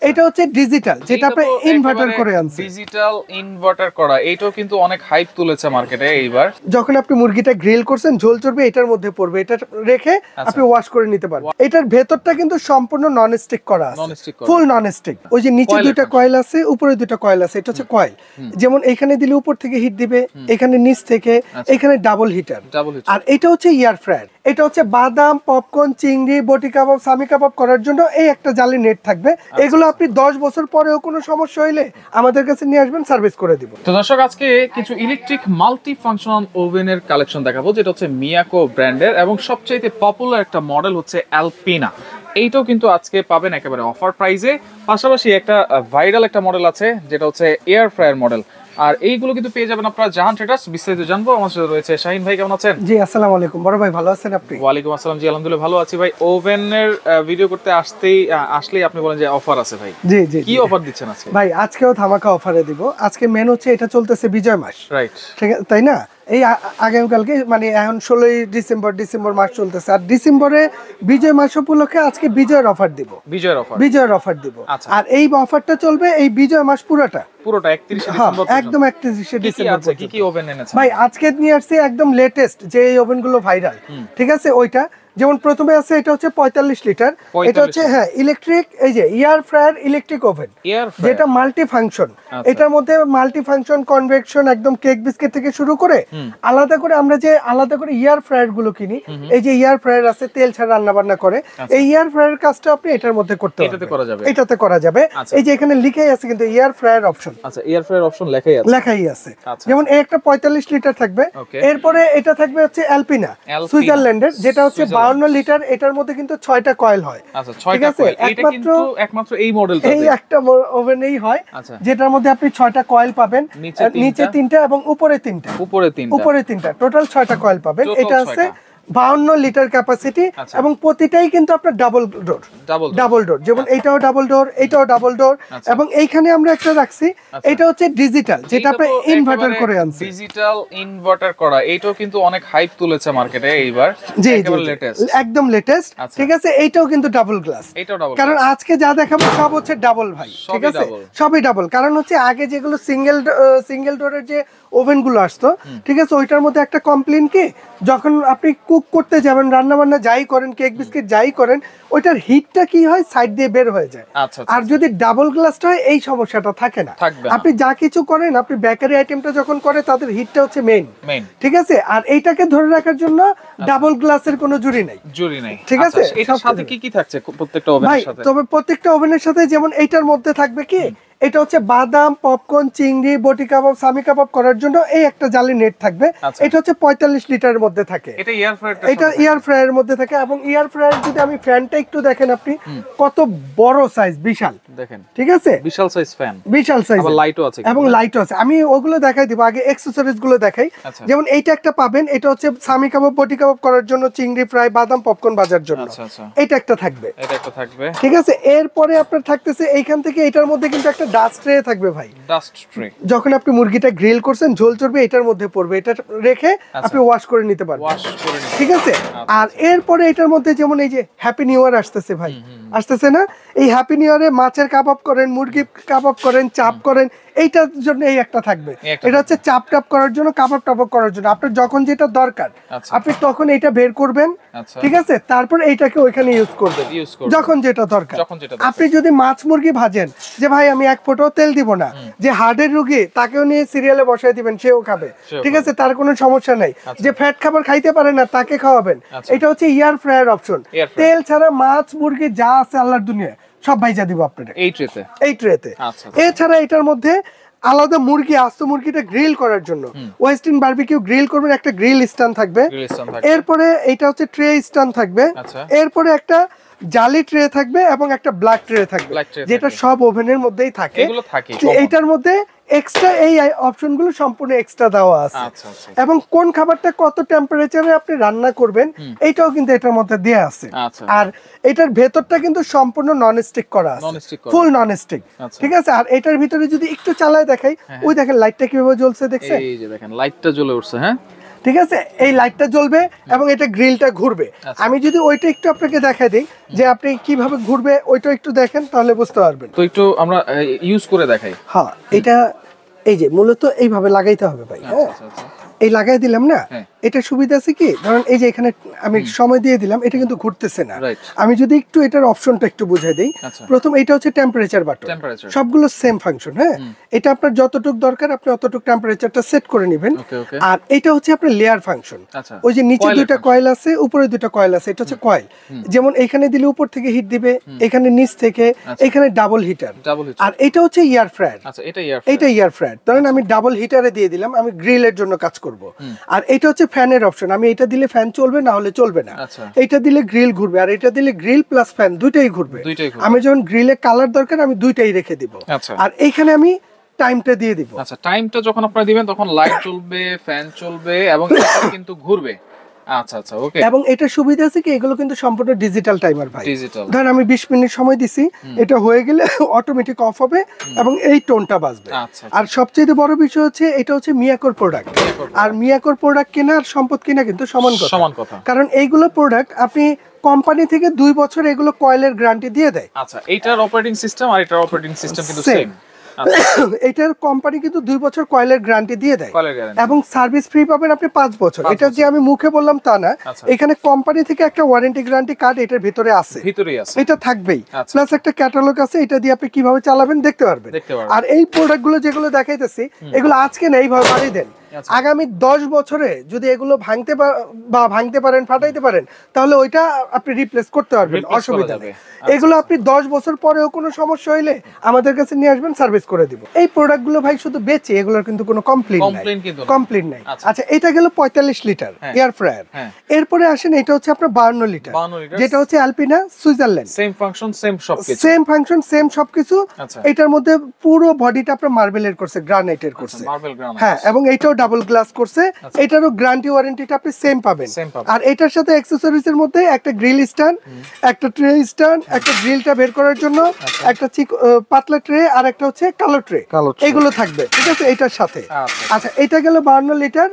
এটা হচ্ছে ডিজিটাল, যেটা আপনি ইনভার্টার করে আনছেন। ডিজিটাল ইনভার্টার করা, এইটাও কিন্তু অনেক হাইপ তুলেছে মার্কেটে এইবার। যখন আপনি মুরগিটা গ্রিল করছেন, ঝোল চর্বি এটার মধ্যে পড়বে, এটা রেখে আপনি ওয়াশ করে নিতে পারবেন। এটার ভেতরটা কিন্তু সম্পূর্ণ নন স্টিক করা আছে, ফুল নন স্টিক। ওই যে নিচে দুইটা কয়েল আছে, উপরে দুইটা কয়েল আছে, এটা হচ্ছে কয়েল। যেমন এখানে দিলে উপর থেকে হিট দিবে, এখানে নিচ থেকে, এখানে ডাবল হিটার। আর এটা হচ্ছে এয়ার ফ্রায়ার। এটা হচ্ছে বাদাম, পপকর্ন, চিংড়ি, বটি কাবাব, সামি কাবাব করার জন্য এই একটা জালি নেট থাকবে। এগুলো আপনি 10 বছর পরেও কোনো সমস্যা হইলে আমাদের কাছে নিয়ে আসবেন, সার্ভিস করে দিব। তো দর্শক, আজকে কিছু ইলেকট্রিক মাল্টি ফাংশনাল ওভেনের কালেকশন দেখাবো, যেটা হচ্ছে মিয়াকো ব্র্যান্ডের এবং সবচেয়ে পপুলার একটা মডেল হচ্ছে অ্যালপিনা। এইটাও কিন্তু আজকে পাবেন একেবারে অফার প্রাইসে। পাশাপাশি একটা ভাইরাল একটা মডেল আছে, যেটা হচ্ছে এয়ার ফ্রায়ার মডেল। আর এইগুলো কিন্তু পেয়ে যাবেন আপনারা জাহান ট্রেডার্স। বিস্তারিত জানবো, আমার সাথে রয়েছে শাহিন ভাই। কেমন আছেন? জি, আসসালামু আলাইকুম। বড় ভাই, ভালো আছেন আপনি? ওয়ালাইকুম আসসালাম। জি, আলহামদুলিল্লাহ ভালো আছি ভাই। ওভেনের ভিডিও করতে আসলেই আপনি বলেন যে অফার আছে ভাই। জি জি, কি অফার দিচ্ছেন আজকে? ভাই আজকেও ধামাকা অফারে দিব। আজকে মেন হচ্ছে, এটা চলতেছে বিজয় মাস, রাইট? ঠিক আছে, তাই না? এই আগামীকালকে মানে এখন 16ই ডিসেম্বর মাস চলতেছে। আর ডিসেম্বরে বিজয় মাস উপলক্ষে আজকে বিজয়ের অফার দিব। বিজয়ের অফার দিব। আর এই অফারটা চলবে এই বিজয় মাস পুরোটা 31 ডিসেম্বর। একদম 31 ডিসেম্বর। কি কি ওভেন এনেছেন ভাই? আজকে নিয়ে আসছি একদম লেটেস্ট যে এই ওভেনগুলো ভাইরাল, ঠিক আছে? ওইটা যেমন প্রথমে আছে, এটা হচ্ছে 45 লিটার। এটা হচ্ছে ইলেকট্রিক, এই যে এয়ার ফ্রায়ার ইলেকট্রিক ওভেন, যেটা মাল্টি ফাংশন। এটার মধ্যে মাল্টি ফাংশন, কনভেকশন, একদম কেক বিস্কিট থেকে শুরু করে আলাদা করে আমরা যে আলাদা করে এয়ার ফ্রায়ার গুলো কিনি, এই যে এয়ার ফ্রায়ার আছে তেল ছাড়া রান্না বান্না করে, এই এয়ার ফ্রায়ার কাজটা আপনি এটার মধ্যে করতে পারবেন। এটাতে করা যাবে। এই যে এখানে লিখাই আছে কিন্তু এয়ার ফ্রায়ার অপশন। আচ্ছা, এয়ার ফ্রায়ার অপশন লেখাই আছে। যেমন এই একটা 45 লিটার থাকবে। এরপরে এটা থাকবে হচ্ছে অ্যালপিনা, সুইজারল্যান্ডের, যেটা হচ্ছে 52 লিটার। এটার মধ্যে কিন্তু 6টা কয়েল হয়। আচ্ছা, 6টা কয়েল। এটা কিন্তু একমাত্র এই মডেলটা, এই একটা ওভেনেই হয়, যেটার মধ্যে আপনি 6টা কয়েল পাবেন, নিচে 3টা এবং উপরে 3টা, টোটাল 6টা কয়েল পাবেন। এটা আছে 52 লিটার ক্যাপাসিটি এবং প্রতিটাই কিন্তু আপনার ডাবল ডোর। যেমন এইটাও ডাবল ডোর, এটাও ডাবল ডোর। এবং এইখানে আমরা একটা রাখছি, এটা হচ্ছে ডিজিটাল, যেটা আপনি ইনভার্টার করে আনছেন। ডিজিটাল ইনভার্টার করা, এইটাও কিন্তু অনেক হাইপ তুলেছে মার্কেটে এইবার। জি, একদম লেটেস্ট, ঠিক আছে? এইটাও কিন্তু ডাবল গ্লাস, কারণ আজকে যা দেখাবো সব হচ্ছে ডাবল ভাই, ঠিক আছে? সবই ডাবল। কারণ হচ্ছে আগে যেগুলো সিঙ্গেল ডোরের যে ওভেন গুলো আসতো, ঠিক আছে, ওইটার মধ্যে একটা কমপ্লেন কি, যখন আপনি কুক করতে যাবেন, রান্না বান্না যাই করেন, কেক বিস্কিট যাই করেন, ওইটার হিটটা কি হয়, সাইড দিয়ে বের হয়ে যায়। আর যদি ডাবল গ্লাসটা হয়, এই সমস্যাটা থাকে না। আপনি যা কিছু করেন, আপনি বেকারি আইটেমটা যখন করে, তাদের হিটটা হচ্ছে মেইন, ঠিক আছে? আর এইটাকে ধরে রাখার জন্য ডাবল গ্লাসের কোনো জুড়ি নাই, ঠিক আছে? এটার সাথে কি কি থাকছে প্রত্যেকটা ওভেনের সাথে? তবে প্রত্যেকটা ওভেনের সাথে, যেমন এইটার মধ্যে থাকবে কি, এটা হচ্ছে বাদাম, পপকর্ন, চিংড়ি, বটি কাবাব, সামি কাবাব করার জন্য এই একটা জালি নেট থাকবে। এটা হচ্ছে 45 লিটারের মধ্যে থাকে। এটা এয়ার ফ্রায়ারের মধ্যে থাকে। এবং এয়ার ফ্রায়ার যদি আমি ফ্যানটা একটু দেখেন, আপনি কত বড় সাইজ, বিশাল দেখেন, ঠিক আছে? বিশাল সাইজ ফ্যান, বিশাল সাইজ, এবং লাইটও আছে। আমি ওগুলো দেখাই দিব, আগে অ্যাকসেসরিজ গুলো দেখাই। যেমন এইটা একটা পাবেন, এটা হচ্ছে সামি কাবাব, বটি কাবাব করার জন্য, চিংড়ি ফ্রাই, বাদাম, পপকর্ন ভাজার জন্য। এটা একটা থাকবে, ঠিক আছে? এরপরে আপনার থাকতেছে এইখান থেকে, এটার মধ্যে কিন্তু একটা ডাস্ট ট্রে থাকবে ভাই। ডাস্ট ট্রে, যখন আপনি মুরগিটা গ্রিল করছেন, ঝোল চর্বি এটার মধ্যে পড়বে, এটা রেখে আপনি ওয়াশ করে নিতে পারবেন, ঠিক আছে? আর এরপরে এটার মধ্যে যেমন এই যে হ্যাপি নিউ ইয়ার আসতেছে ভাই, আসতেছে না? এই হ্যাপি নিউ ইয়ারে মাছের কাবাব করেন, মুরগি কাবাব করেন, চাপ করেন, এইটার জন্য এই একটা থাকবে। এটা হচ্ছে চাপ টাপ করার জন্য, কাবাব টাবাব করার জন্য। আপনার যখন যেটা দরকার, আপনি তখন এইটা বের করবেন, ঠিক আছে? তারপর এইটাকে ওইখানে ইউজ করবেন, যখন যেটা দরকার। আপনি যদি মাছ মুরগি ভাজেন, যে ভাই আমি 1 ফোঁটাও তেল দিব না, যে হার্টের রোগী, তাকেও নিয়ে সিরিয়ালে বসাই দিবেন, সেও খাবে, ঠিক আছে? তার কোনো সমস্যা নাই। যে ফ্যাট খাবার খাইতে পারে না, তাকে খাওয়াবেন। এটা হচ্ছে এয়ার ফ্রায়ার অপশন। তেল ছাড়া মাছ মুরগি যা আছে আল্লাহর দুনিয়া সব ভাইজা দিব আপনাদের এই ট্রেতে। এছাড়া এটার মধ্যে আলাদা মুরগি, আস্ত মুরগিটা গ্রিল করার জন্য ওয়েস্টার্ন বারবিকিউ গ্রিল করবেন, একটা গ্রিল স্ট্যান্ড থাকবে। এরপরে এটা হচ্ছে ট্রে স্ট্যান্ড থাকবে। এরপরে একটা জালি ট্রে থাকবে এবং একটা ব্ল্যাক ট্রে থাকবে, যেটা সব ওভেনের মধ্যেই থাকে। এইটার মধ্যে এক্সট্রা এই অপশনগুলো সম্পূর্ণ এক্সট্রা দেওয়া আছে। এবং কোন খাবারটা কত টেম্পারেচারে আপনি রান্না করবেন, এইটাও কিন্তু এটার মধ্যে দেয়া আছে। আর এটার ভেতরটা কিন্তু সম্পূর্ণ নন স্টিক করা আছে, ফুল নন স্টিক, ঠিক আছে? আর এটার ভিতরে যদি একটু চালায় দেখাই, ওই দেখেন লাইটটা কিভাবে জ্বলছে, দেখছেন? এই যে দেখেন লাইটটা জ্বলে উঠছে। হ্যাঁ, ঠিক আছে, এই লাইটটা জ্বলবে এবং এটা গ্রিলটা ঘুরবে। আমি যদি ওইটা একটু আপনাকে দেখাই দিই যে আপনি কিভাবে ঘুরবে, ওইটা একটু দেখেন তাহলে বুঝতে পারবেন। তো একটু আমরা ইউজ করে দেখাই। হ্যাঁ, এটা এই যে মূলত এইভাবে লাগাইতে হবে ভাই। হ্যাঁ, এই লাগাই দিলাম না, এটা সুবিধা আছে কি, ধরেন এই যে এখানে আমি সময় দিয়ে দিলাম, এটা কিন্তু ঘুরতেছে না। আমি যদি একটু এটার অপশনটা একটু বুঝাই দিই, প্রথম এটা হচ্ছে টেম্পারেচার বাটন, সবগুলো সেম ফাংশন। হ্যাঁ, এটা আপনার যতটুকু দরকার আপনি অতটুকু টেম্পারেচারটা সেট করে নেবেন। আর এটা হচ্ছে আপনার লেয়ার ফাংশন। ওই যে নিচে দুইটা কয়েল আছে, উপরে দুইটা কয়েল আছে, এটা হচ্ছে কয়েল। যেমন এখানে দিলে উপর থেকে হিট দিবে, এখানে নিচ থেকে, এখানে ডাবল হিটার। আর এটা হচ্ছে এয়ার ফ্রায়ার। এটা এয়ার ফ্রায়ার, ধরেন আমি ডাবল হিটারে দিয়ে দিলাম, আমি গ্রিলের জন্য কাজ করব। আর এটা হচ্ছে ফ্যানের অপশন, আমি এটা দিলে ফ্যান চলবে, না হলে চলবে না। এটা দিলে গ্রিল ঘুরবে, আর এটা দিলে গ্রিল প্লাস ফ্যান দুইটাই ঘুরবে। আমি যখন গ্রিলে কালার দরকার আমি দুইটাই রেখে দিব। আর এইখানে আমি টাইমটা দিয়ে দিব। আচ্ছা, টাইমটা যখন আপনারা দিবেন তখন লাইট জ্বলবে, ফ্যান চলবে এবং এটা কিন্তু ঘুরবে। আচ্ছা আচ্ছা, ওকে। এবং এটা সুবিধা আছে কি, এগুলো কিন্তু সম্পূর্ণ ডিজিটাল টাইমার ভাই। ধরেন আমি 20 মিনিট সময় দিছি, এটা হয়ে গেলে অটোমেটিক অফ হবে এবং এই টোনটা বাজবে। আর সবচেয়ে বড় বিষয় হচ্ছে এটা হচ্ছে মিয়াকোর প্রোডাক্ট। আর মিয়াকোর প্রোডাক্ট কেনা আর সম্পদ কিনা কিন্তু সমান কথা। কারণ এইগুলো প্রোডাক্ট আপনি কোম্পানি থেকে 2 বছর এগুলো কয়েলের গ্যারান্টি দিয়ে দেয়। আচ্ছা, এইটার অপারেটিং সিস্টেম আর এটার অপারেটিং সিস্টেম কিন্তু সেম। এটার কোম্পানি কিন্তু 2 বছর কয়েলের গ্যারান্টি দিয়ে দেয় এবং সার্ভিস ফ্রি পাবেন আপনি 5 বছর। এটা যে আমি মুখে বললাম তা না, এখানে কোম্পানি থেকে একটা ওয়ারেন্টি গ্যারান্টি কার্ড এটার ভিতরে আছে, এটা থাকবেই, প্লাস একটা ক্যাটালগ আছে, এটা দিয়ে আপনি কিভাবে চালাবেন দেখতে পারবেন। আর এই প্রোডাক্টগুলো যেগুলো দেখাইতেছি এগুলো আজকে না, এইভাবে বাড়িয়ে দেন, আগামী 10 বছরে যদি এগুলো ভাঙতে পারেন, ফাটাইতে পারেন, তাহলে ওইটা আপনি রিপ্লেস করতে পারবেন, অসুবিধা নেই। এগুলো আপনি 10 বছর পরেও কোনো সমস্যা হইলে আমাদের কাছে নিয়ে আসবেন, সার্ভিস করে দিব। এই প্রোডাক্টগুলো ভাই শুধু বেচে, এগুলোর কিন্তু কোনো কমপ্লেইন নাই। আচ্ছা, এটা গেল 45 লিটার এয়ার ফ্রায়ার। এরপরে আসেন, এটা হচ্ছে আপনার 52 লিটার, যেটা হচ্ছে অ্যালপিনা সুইজারল্যান্ড। সেম ফাংশন সেম সবকিছু। এটার মধ্যে পুরো বডিটা আপনার মার্বেলের করছে, গ্রানাইটের করছে। হ্যাঁ, এবং এটাও ডাবল গ্লাস করছে। এটারও গ্যারান্টি ওয়ারেন্টিটা আপনি সেম পাবেন। আর এটার সাথে অ্যাকসেসরিজ এর মধ্যে একটা গ্রিল স্ট্যান্ড, একটা ট্রে স্ট্যান্ড, একটা গ্রিলটা বের করার জন্য একটা পাতলা ট্রে, আর একটা হচ্ছে কালো ট্রে, এগুলো থাকবে। ঠিক আছে, এটার সাথে। আচ্ছা, এটা গেল 52 লিটার।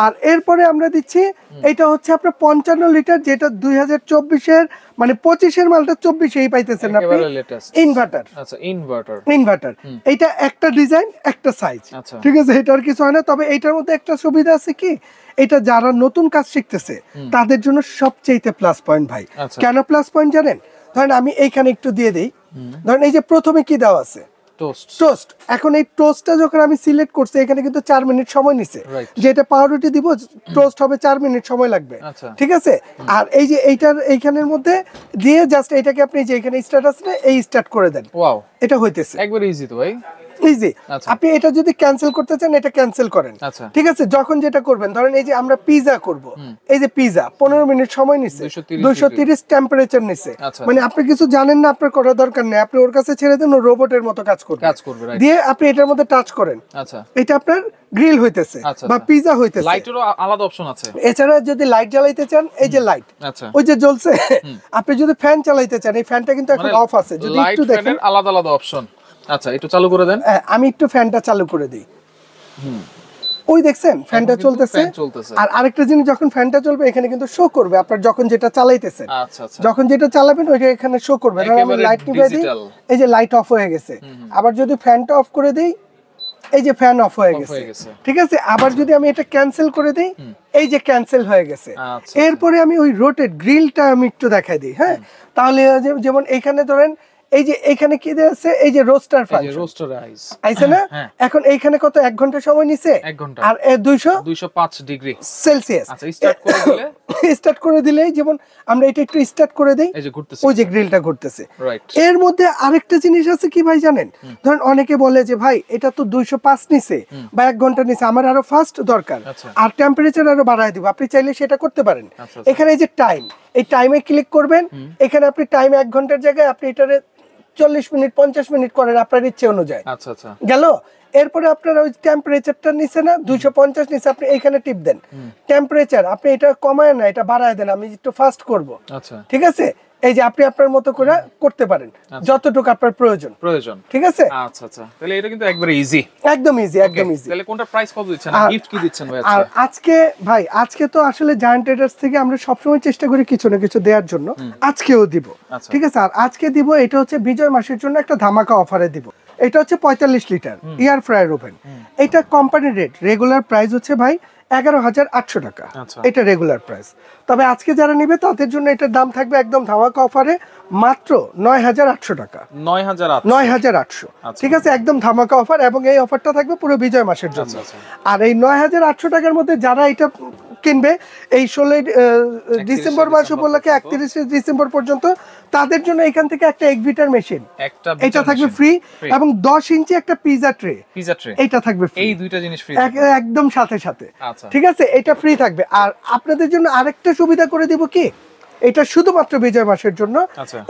আর এরপরে আমরা দিচ্ছি, এটা হচ্ছে আপনার 55 লিটার, যেটা 2024 এর মানে 25 এর মালটা 24 পাইতেছেন আপনি। ইনভার্টার। আচ্ছা, ইনভার্টার। এটা একটা ডিজাইন, একটা সাইজ। ঠিক আছে, এটার কিছু হয় না। তবে এটার মধ্যে একটা সুবিধা আছে কি, এটা যারা নতুন কাজ শিখতেছে তাদের জন্য সবচেয়ে প্লাস পয়েন্ট ভাই। কেন প্লাস পয়েন্ট জানেন? ধরেন আমি এইখানে একটু দিয়ে দেই, ধরেন এই যে প্রথমে কি দেওয়া আছে, টোস্ট। এখন এই টোস্টটা যখন আমি সিলেক্ট করছি, এখানে কিন্তু 4 মিনিট সময় নিছে, যেটা পাউরুটি দিব টোস্ট হবে 4 মিনিট সময় লাগবে। ঠিক আছে, আর এই যে এইখানের মধ্যে দিয়ে জাস্ট এটাকে আপনি যে এখানে স্টার্ট আছে এই স্টার্ট করে দেন। ওয়াও, এটা হইতেছে একবার ইজি তো ভাই, ইজি। আপনি এটা যদি ক্যান্সেল করতে চান, এটা ক্যান্সেল করেন। ঠিক আছে, যখন যেটা করবেন, ধরেন এই যে আমরা পিজা করব, এই যে পিজা 15 মিনিট সময় নিছে, 230 টেম্পারেচার নিছে। মানে আপনি কিছু জানেন না, আপনার করার দরকার নেই, আপনি ওর কাছে ছেড়ে দেন, ও রোবটের মতো কাজ করবে। দিয়ে আপনি এটার মধ্যে টাচ করেন, এটা আপনার গ্রিল হইতেছে বা পিজা হইতেছে। লাইটেরও আলাদা অপশন আছে। এছাড়া যদি লাইট জ্বালাইতে চান, এই যে লাইট, ওই যে জ্বলছে। আপনি যদি ফ্যান চালাইতে চান, এই ফ্যানটা কিন্তু এখন অফ আছে, যদি একটু দেখেন আলাদা আলাদা অপশন। আচ্ছা, একটু চালু করে দেন। আমি একটু ফ্যানটা চালু করে দিই। ওই দেখছেন ফ্যানটা চলতেছে। আর আরেকটা জিনিস, যখন ফ্যানটা চলবে এখানে কিন্তু শো করবে আপনার যখন যেটা চালাইতেছেন। যখন যেটা চালাবেন ওইটা এখানে শো করবে। আমি লাইট নিভিয়ে দিই, এই যে লাইট অফ হয়ে গেছে। আবার যদি ফ্যানটা অফ করে দিই, এই যে ফ্যান অফ হয়ে গেছে। ঠিক আছে, আবার যদি আমি এটা ক্যান্সেল করে দিই, এই যে ক্যান্সেল হয়ে গেছে। এরপরে আমি ওই রোটেট গ্রিলটা আমি একটু দেখাই দিই। হ্যাঁ, তাহলে যেমন এখানে ধরেন এই যে এখানে কি দেয়া আছে, এই যে রোস্টার ফাংশন, রোস্টার আইছে না। এখন এইখানে কত 1 ঘন্টা সময় নিছে, 1 ঘন্টা। আর 205 ডিগ্রি সেলসিয়াস। আচ্ছা, স্টার্ট করে দিলেই যেমন আমরা এটা একটু স্টার্ট করে দেই, এই যে ঘুরতেছে, ওই যে গ্রিলটা ঘুরতেছে। এর মধ্যে আরেকটা জিনিস আছে কি ভাই জানেন? ধরেন অনেকে বলে যে ভাই এটা তো 205 নিছে বা 1 ঘন্টা নিছে, আমার আরো ফাস্ট দরকার, আর টেম্পারেচার আরো বাড়ায় দিব। আপনি চাইলে সেটা করতে পারেন। এখানে এই যে টাইম, এই টাইমে ক্লিক করবেন। এখানে আপনি টাইম 1 ঘন্টার জায়গায় আপনি এটারে 40 মিনিট 50 মিনিট করেন আপনার ইচ্ছে অনুযায়ী। আচ্ছা আচ্ছা, গেল। এরপরে আপনার ওই টেম্পারেচারটা নিচে না 250 নিচে, আপনি এইখানে টিপ দেন টেম্পারেচার, আপনি এটা কমায় না এটা বাড়ায় দেন, আমি একটু ফাস্ট করব। আচ্ছা, ঠিক আছে। এই যে আপনি আপনার মতো করে করতে পারেন যতটুকু আপনার প্রয়োজন, ঠিক আছে? আচ্ছা আচ্ছা, তাহলে এটা কিন্তু একবারে ইজি, একদম ইজি, একদম ইজি। তাহলে কোনটা প্রাইস কত দিচ্ছেন, গিফট কি দিচ্ছেন ভাই? আর আজকে ভাই, আজকে তো আসলে জায়ান্ট ট্রেডার্স থেকে আমরা সবসময় চেষ্টা করি কিছু না কিছু দেওয়ার জন্য, আজকেও দিব, ঠিক আছে? আর আজকে দিব, এটা হচ্ছে বিজয় মাসের জন্য একটা ধামাকা অফারে দিব। এটা হচ্ছে 45 লিটার এয়ার ফ্রায়ার ওভেন। এটা কোম্পানি রেট, রেগুলার প্রাইস হচ্ছে ভাই 11,800 টাকা, এটা রেগুলার প্রাইস। তবে আজকে যারা নেবে তাদের জন্য এটার দাম থাকবে একদম ধামাকা অফারে মাত্র 9,800 টাকা। 9,800, ঠিক আছে? একদম ধামাকা অফার, এবং এই অফারটা থাকবে পুরো বিজয় মাসের জন্য। আর এই 9,800 টাকার মধ্যে যারা এটা কিনবে এই 16 ডিসেম্বর মাস উপলক্ষে 31 ডিসেম্বর পর্যন্ত, তাদের জন্য এখান থেকে একটা এগভিটার মেশিন এটা থাকবে ফ্রি, এবং 10 ইঞ্চি একটা পিজা ট্রে এটা থাকবে ফ্রি। এই দুইটা জিনিস ফ্রি একদম সাথে, ঠিক আছে? এটা ফ্রি থাকবে। আর আপনাদের জন্য আরেকটা সুবিধা করে দিব কি, এটা শুধুমাত্র বিজয় মাসের জন্য,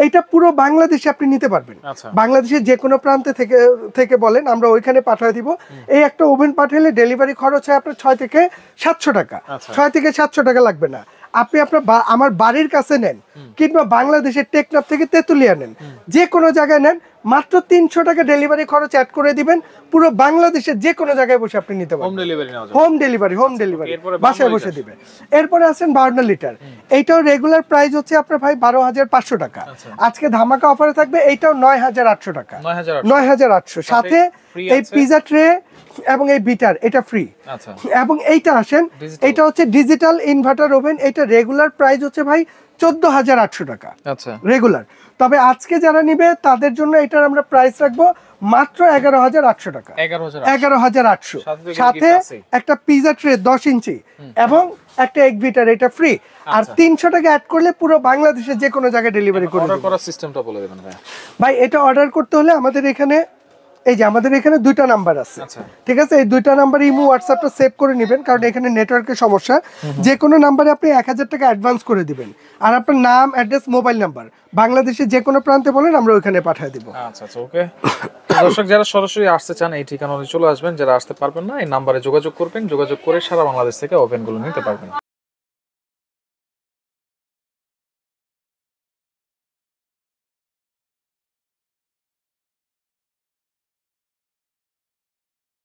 এটা পুরো বাংলাদেশে আপনি নিতে পারবেন। বাংলাদেশের যে কোনো প্রান্তে থেকে বলেন, আমরা ওইখানে পাঠিয়ে দিব। এই একটা ওভেন পাঠালে ডেলিভারি খরচ হয় আপনার 6 থেকে 700 টাকা, 6 থেকে 700 টাকা লাগবে না। আপনি আপনার আমার বাড়ির কাছে নেন, কিংবা বাংলাদেশের টেকনাফ থেকে তেতুলিয়া নেন, যে কোনো জায়গায় নেন, মাত্র 300 টাকা ডেলিভারি খরচ অ্যাড করে দিবেন। পুরো বাংলাদেশের যে কোনো জায়গায় বসে আপনি নিতে পারবেন, হোম ডেলিভারি বাসায় বসে দিবে। এরপরে আছেন 52 লিটার, এইটাও রেগুলার প্রাইস হচ্ছে আপনার ভাই 12,500 টাকা। আজকে ধামাকা অফারে থাকবে, এইটাও 9,800 টাকা, 9,800, সাথে এই পিজা ট্রে এবং এই বিটার এটা ফ্রি। এবং এইটা আসেন, এটা হচ্ছে ডিজিটাল ইনভার্টার ওভেন, এটা রেগুলার প্রাইস হচ্ছে ভাই 14,800 টাকা রেগুলার। তবে আজকে যারা নিবে তাদের জন্য এটার আমরা প্রাইস রাখবো মাত্র 11,800 টাকা, 11,800, সাথে একটা পিজা ট্রে 10 ইঞ্চি এবং একটা এগভিটার এটা ফ্রি। আর 300 টাকা অ্যাড করলে পুরো বাংলাদেশের যে কোনো জায়গায় ডেলিভারি করে অর্ডার করার সিস্টেমটা বলে দেবেন ভাই। এটা অর্ডার করতে হলে আমাদের এখানে, এই যে আমাদের এখানে 2টা নাম্বার আছে, ঠিক আছে? এই 2টা নাম্বার ইমো হোয়াটসঅ্যাপটা সেভ করে নেবেন, কারণ এখানে নেটওয়ার্কের সমস্যা। যে কোনো নাম্বারে আপনি 1000 টাকা অ্যাডভান্স করে দিবেন, আর আপনার নাম, অ্যাড্রেস, মোবাইল নাম্বার বাংলাদেশের যে কোনো প্রান্তে বলেন, আমরা ওইখানে পাঠিয়ে দিব। আচ্ছা আচ্ছা, ওকে। দর্শক যারা সরাসরি আসতে চান এই ঠিকানায় চলে আসবেন, যারা আসতে পারবেন না এই নাম্বারে যোগাযোগ করবেন, যোগাযোগ করে সারা বাংলাদেশ থেকে ওভেনগুলো নিতে পারবেন।